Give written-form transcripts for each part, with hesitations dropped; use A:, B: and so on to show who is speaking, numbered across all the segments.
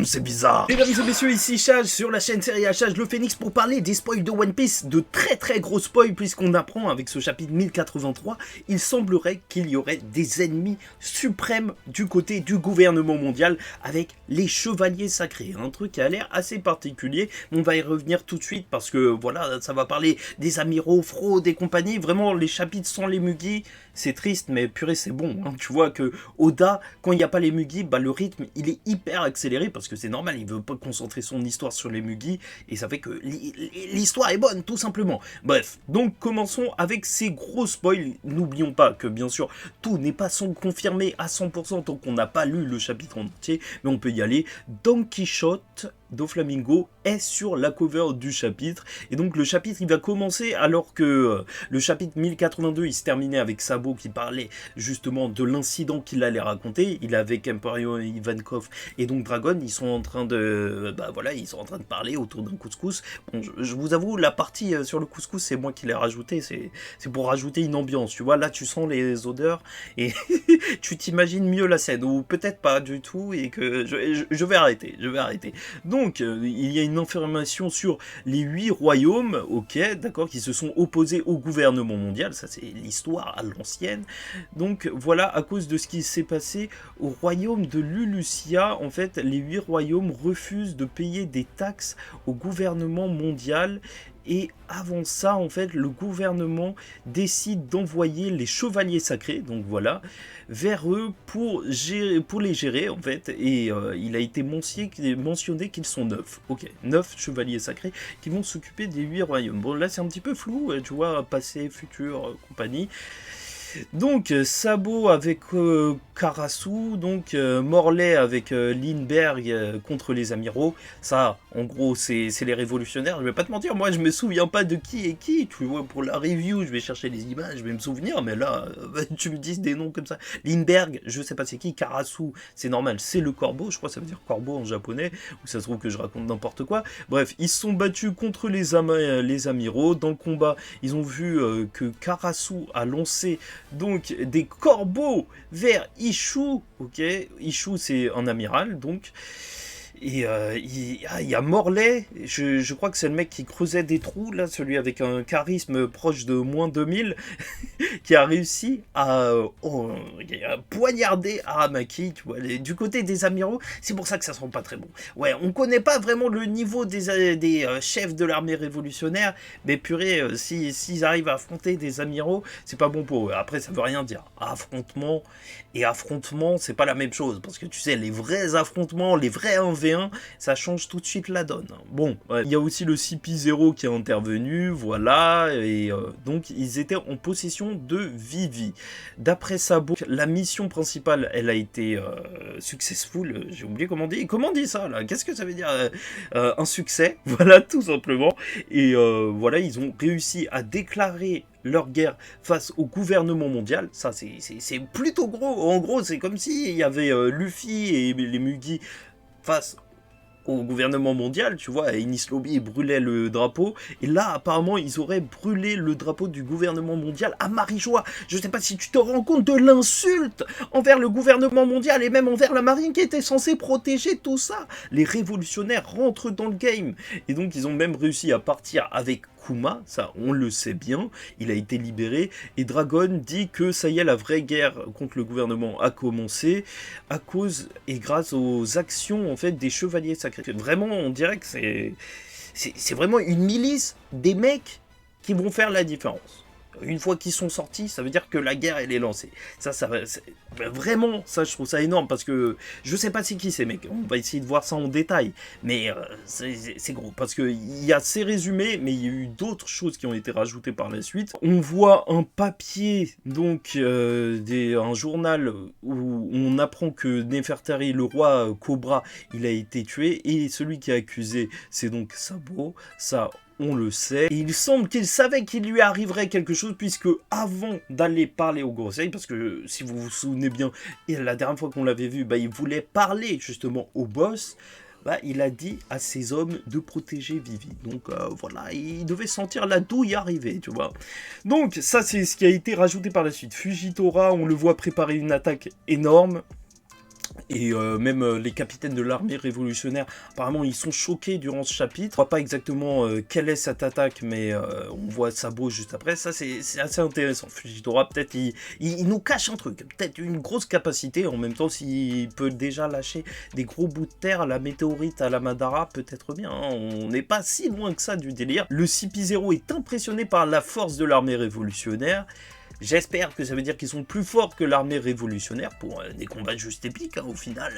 A: C'est bizarre. Mesdames et messieurs, ici Chage sur la chaîne Série Chage le Phénix pour parler des spoils de One Piece, de très gros spoils puisqu'on apprend avec ce chapitre 1083, il semblerait qu'il y aurait des ennemis suprêmes du côté du gouvernement mondial avec les chevaliers sacrés. Un truc qui a l'air assez particulier, on va y revenir tout de suite parce que voilà, ça va parler des amiraux, fraudes et compagnie. Vraiment, les chapitres sans les Mugi, c'est triste mais purée c'est bon, hein. Tu vois que Oda, quand il n'y a pas les Mugi, bah, le rythme il est hyper accéléré parce que c'est normal, il veut pas concentrer son histoire sur les Mugi et ça fait que l'histoire est bonne tout simplement. Bref, donc commençons avec ces gros spoils. N'oublions pas que bien sûr tout n'est pas confirmé à 100% tant qu'on n'a pas lu le chapitre entier, mais on peut y aller. Don Quichotte Doflamingo est sur la cover du chapitre et donc le chapitre il va commencer alors que le chapitre 1082 il se terminait avec Sabo qui parlait justement de l'incident qu'il allait raconter. Il est avec Emporio Ivankov et donc Dragon, ils sont en train de ils sont en train de parler autour d'un couscous. Bon, je vous avoue, la partie sur le couscous c'est moi qui l'ai rajouté, c'est pour rajouter une ambiance, tu vois, là tu sens les odeurs et tu t'imagines mieux la scène ou peut-être pas du tout et que je vais arrêter, donc il y a une information sur les 8 royaumes, ok, d'accord, qui se sont opposés au gouvernement mondial, ça c'est l'histoire à l'ancienne. Donc voilà, à cause de ce qui s'est passé au royaume de Lulusia, en fait, les 8 royaumes refusent de payer des taxes au gouvernement mondial. Et avant ça, en fait, le gouvernement décide d'envoyer les chevaliers sacrés, donc voilà, vers eux pour les gérer, en fait. Et il a été mentionné qu'ils sont 9. Ok, 9 chevaliers sacrés qui vont s'occuper des 8 royaumes. Bon, là, c'est un petit peu flou, tu vois, passé, futur, compagnie. Donc Sabo avec Karasu, donc Morlaix avec Lindbergh contre les amiraux. Ça, en gros, c'est les révolutionnaires. Je vais pas te mentir, moi je me souviens pas de qui est qui. Tu vois, pour la review, je vais chercher les images, je vais me souvenir. Mais là, tu me dis des noms comme ça. Lindbergh, je sais pas c'est qui. Karasu, c'est normal, c'est le corbeau. Je crois que ça veut dire corbeau en japonais. Ou ça se trouve que je raconte n'importe quoi. Bref, ils se sont battus contre les amiraux. Dans le combat, ils ont vu que Karasu a lancé donc des corbeaux vers Ishu, ok, Ishu c'est un amiral donc, et il y a Morlaix, je crois que c'est le mec qui creusait des trous là, celui avec un charisme proche de moins 2000, qui a réussi à poignarder Aramaki, tu vois, du côté des amiraux. C'est pour ça que ça sent pas très bon. Ouais, on connaît pas vraiment le niveau des chefs de l'armée révolutionnaire, mais purée, s'ils arrivent à affronter des amiraux, c'est pas bon pour eux. Après, ça veut rien dire. Affrontement et affrontement, c'est pas la même chose, parce que tu sais, les vrais affrontements, les vrais 1v1, ça change tout de suite la donne. Bon, il y a aussi le CP0 qui est intervenu, voilà, et donc ils étaient en possession de Vivi. D'après Sabo, la mission principale, elle a été successful, j'ai oublié comment on dit ça là, qu'est-ce que ça veut dire un succès, voilà, tout simplement, et voilà, ils ont réussi à déclarer leur guerre face au gouvernement mondial. Ça c'est plutôt gros, en gros c'est comme si il y avait Luffy et les Mugi face au gouvernement mondial, tu vois, Enies Lobby brûlait le drapeau, et là, apparemment, ils auraient brûlé le drapeau du gouvernement mondial à Marijois. Je sais pas si tu te rends compte de l'insulte envers le gouvernement mondial, et même envers la marine qui était censée protéger tout ça. Les révolutionnaires rentrent dans le game, et donc ils ont même réussi à partir avec Kuma, ça on le sait bien, il a été libéré, et Dragon dit que ça y est, la vraie guerre contre le gouvernement a commencé à cause et grâce aux actions en fait des chevaliers sacrés. Vraiment, on dirait que c'est vraiment une milice des mecs qui vont faire la différence. Une fois qu'ils sont sortis, ça veut dire que la guerre elle est lancée. Vraiment, ça je trouve ça énorme parce que je sais pas c'est qui ces mecs. On va essayer de voir ça en détail, mais c'est gros parce que il y a ces résumés, mais il y a eu d'autres choses qui ont été rajoutées par la suite. On voit un papier, donc un journal où on apprend que Nefertari, le roi Cobra, il a été tué et celui qui est accusé, c'est donc Sabo. Ça, on le sait. Et il semble qu'il savait qu'il lui arriverait quelque chose, puisque avant d'aller parler au Gorosei, parce que si vous vous souvenez bien, la dernière fois qu'on l'avait vu, il voulait parler justement au boss, il a dit à ses hommes de protéger Vivi. Donc voilà, il devait sentir la douille arriver, tu vois. Donc ça c'est ce qui a été rajouté par la suite. Fujitora, on le voit préparer une attaque énorme. Et même les capitaines de l'armée révolutionnaire, apparemment ils sont choqués durant ce chapitre. On voit pas exactement quelle est cette attaque, mais on voit Sabo juste après. Ça c'est assez intéressant. Fujitora peut-être il nous cache un truc, peut-être une grosse capacité. En même temps, s'il peut déjà lâcher des gros bouts de terre, la météorite à la Madara, peut-être bien, hein. On n'est pas si loin que ça du délire. Le CP0 est impressionné par la force de l'armée révolutionnaire. J'espère que ça veut dire qu'ils sont plus forts que l'armée révolutionnaire pour des combats juste épiques, hein, au final.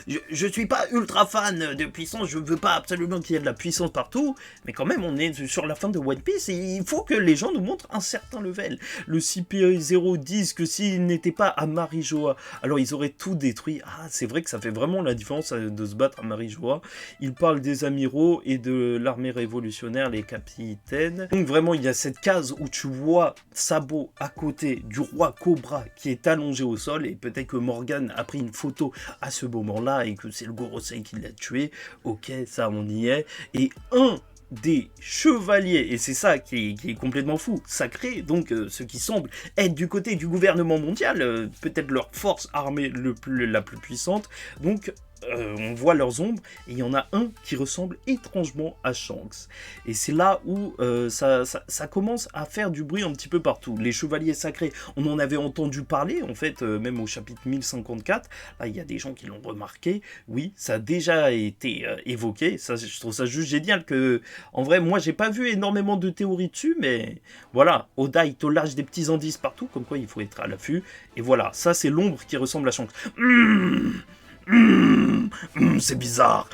A: Je suis pas ultra fan de puissance, je veux pas absolument qu'il y ait de la puissance partout, mais quand même on est sur la fin de One Piece et il faut que les gens nous montrent un certain level. Le CP0 disent que s'ils n'étaient pas à Marijoa, alors ils auraient tout détruit. Ah, c'est vrai que ça fait vraiment la différence de se battre à Marijoa. Ils parlent des amiraux et de l'armée révolutionnaire, les capitaines. Donc vraiment il y a cette case où tu vois Sabo à côté du roi Cobra qui est allongé au sol, et peut-être que Morgan a pris une photo à ce moment-là et que c'est le Gorosei qui l'a tué. Ok, ça on y est. Et un des chevaliers, et c'est ça qui est complètement fou, sacré, donc ce qui semble être du côté du gouvernement mondial, peut-être leur force armée la plus puissante, donc on voit leurs ombres, et il y en a un qui ressemble étrangement à Shanks. Et c'est là où ça commence à faire du bruit un petit peu partout. Les chevaliers sacrés, on en avait entendu parler, en fait, même au chapitre 1054, là il y a des gens qui l'ont remarqué, oui, ça a déjà été évoqué, ça, je trouve ça juste génial que, en vrai, moi j'ai pas vu énormément de théories dessus, mais voilà, Oda il te lâche des petits indices partout, comme quoi il faut être à l'affût, et voilà, ça c'est l'ombre qui ressemble à Shanks. C'est bizarre.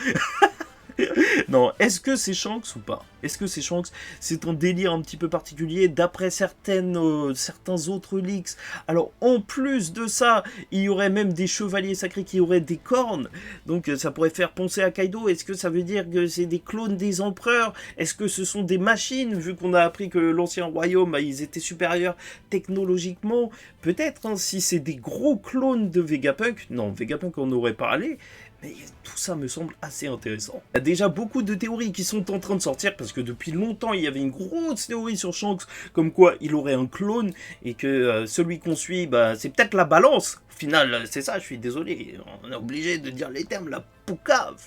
A: Non, est-ce que c'est Shanks ou pas? Est-ce que c'est Shanks? C'est un délire un petit peu particulier d'après certains autres leaks. Alors en plus de ça, il y aurait même des chevaliers sacrés qui auraient des cornes. Donc ça pourrait faire penser à Kaido. Est-ce que ça veut dire que c'est des clones des empereurs? Est-ce que ce sont des machines? Vu qu'on a appris que l'ancien royaume, ils étaient supérieurs technologiquement. Peut-être, hein, si c'est des gros clones de Vegapunk. Non, Vegapunk on aurait parlé. Mais tout ça me semble assez intéressant. Il y a déjà beaucoup de théories qui sont en train de sortir, parce que depuis longtemps, il y avait une grosse théorie sur Shanks, comme quoi il aurait un clone, et que celui qu'on suit, bah, c'est peut-être la balance. Au final, c'est ça, je suis désolé, on est obligé de dire les termes, la poucave.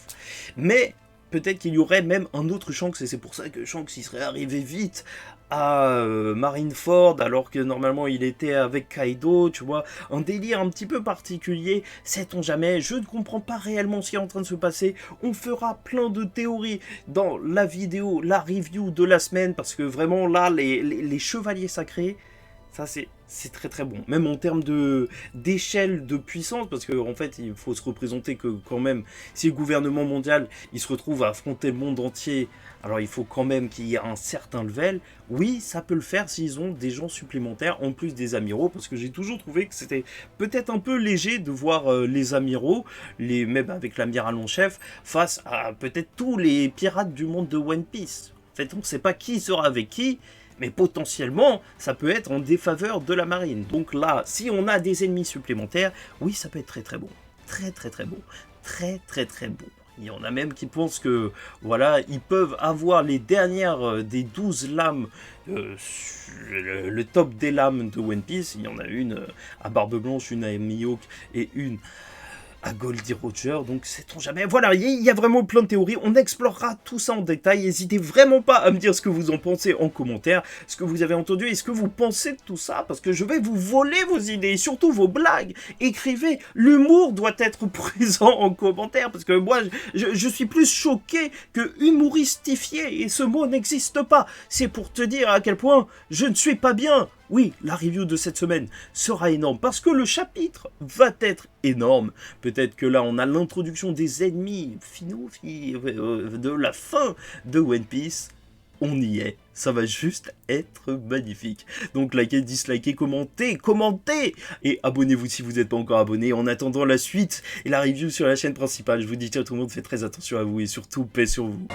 A: Mais peut-être qu'il y aurait même un autre Shanks, et c'est pour ça que Shanks il serait arrivé vite à Marineford, alors que normalement il était avec Kaido, tu vois, un délire un petit peu particulier, sait-on jamais, je ne comprends pas réellement ce qui est en train de se passer, on fera plein de théories dans la vidéo, la review de la semaine, parce que vraiment là, les chevaliers sacrés, ça c'est très très bon, même en termes d'échelle de puissance, parce qu'en fait il faut se représenter que quand même, si le gouvernement mondial il se retrouve à affronter le monde entier, alors il faut quand même qu'il y ait un certain level. Oui, ça peut le faire s'ils ont des gens supplémentaires en plus des amiraux, parce que j'ai toujours trouvé que c'était peut-être un peu léger de voir les amiraux, même avec l'amiral en chef, face à peut-être tous les pirates du monde de One Piece. En fait, on ne sait pas qui sera avec qui, mais potentiellement, ça peut être en défaveur de la marine. Donc là, si on a des ennemis supplémentaires, oui, ça peut être très très bon. Très très très bon. Très très très bon. Il y en a même qui pensent que, voilà, ils peuvent avoir les dernières des 12 lames, le top des lames de One Piece. Il y en a une à Barbe Blanche, une à Mihawk et une à Goldie Roger, donc sait-on jamais. Voilà, il y a vraiment plein de théories, on explorera tout ça en détail, n'hésitez vraiment pas à me dire ce que vous en pensez en commentaire, ce que vous avez entendu et ce que vous pensez de tout ça, parce que je vais vous voler vos idées, et surtout vos blagues. Écrivez, l'humour doit être présent en commentaire, parce que moi, je suis plus choqué que humoristifié, et ce mot n'existe pas. C'est pour te dire à quel point je ne suis pas bien. Oui, la review de cette semaine sera énorme, parce que le chapitre va être énorme. Peut-être que là, on a l'introduction des ennemis finaux de la fin de One Piece. On y est. Ça va juste être magnifique. Donc likez, dislikez, commentez et abonnez-vous si vous n'êtes pas encore abonné. En attendant la suite et la review sur la chaîne principale, je vous dis ciao tout le monde, faites très attention à vous et surtout paix sur vous.